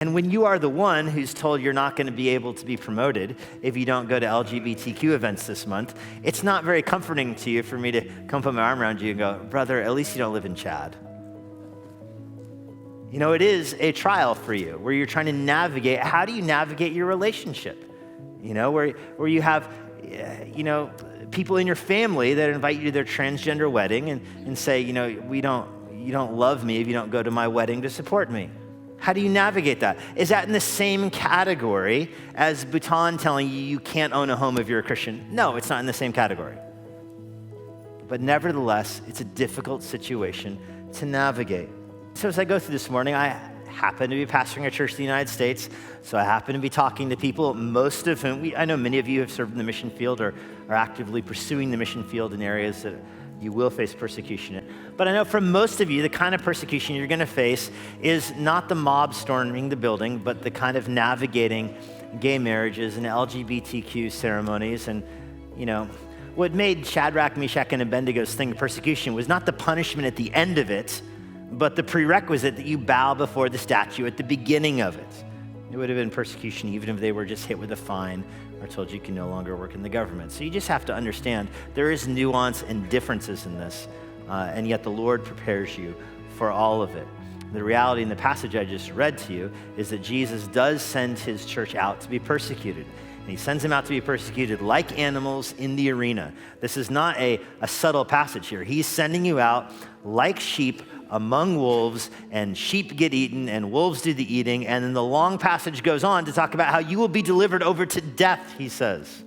And when you are the one who's told you're not going to be able to be promoted if you don't go to LGBTQ events this month, it's not very comforting to you for me to come put my arm around you and go, brother, at least you don't live in Chad. You know, it is a trial for you where you're trying to navigate. How do you navigate your relationship? You know, where you have, people in your family that invite you to their transgender wedding and say, you don't love me if you don't go to my wedding to support me. How do you navigate that? Is that in the same category as Bhutan telling you you can't own a home if you're a Christian? No, it's not in the same category. But nevertheless, it's a difficult situation to navigate. So as I go through this morning, I happen to be pastoring a church in the United States, so I happen to be talking to people, most of whom, I know many of you have served in the mission field or are actively pursuing the mission field in areas that you will face persecution in. But I know for most of you, the kind of persecution you're going to face is not the mob storming the building, but the kind of navigating gay marriages and LGBTQ ceremonies. And, what made Shadrach, Meshach, and Abednego's thing of persecution was not the punishment at the end of it, but the prerequisite that you bow before the statue at the beginning of it. It would have been persecution even if they were just hit with a fine or told you can no longer work in the government. So you just have to understand there is nuance and differences in this, and yet the Lord prepares you for all of it. The reality in the passage I just read to you is that Jesus does send his church out to be persecuted. And he sends them out to be persecuted like animals in the arena. This is not a subtle passage here. He's sending you out like sheep among wolves, and sheep get eaten, and wolves do the eating. And then the long passage goes on to talk about how you will be delivered over to death, he says.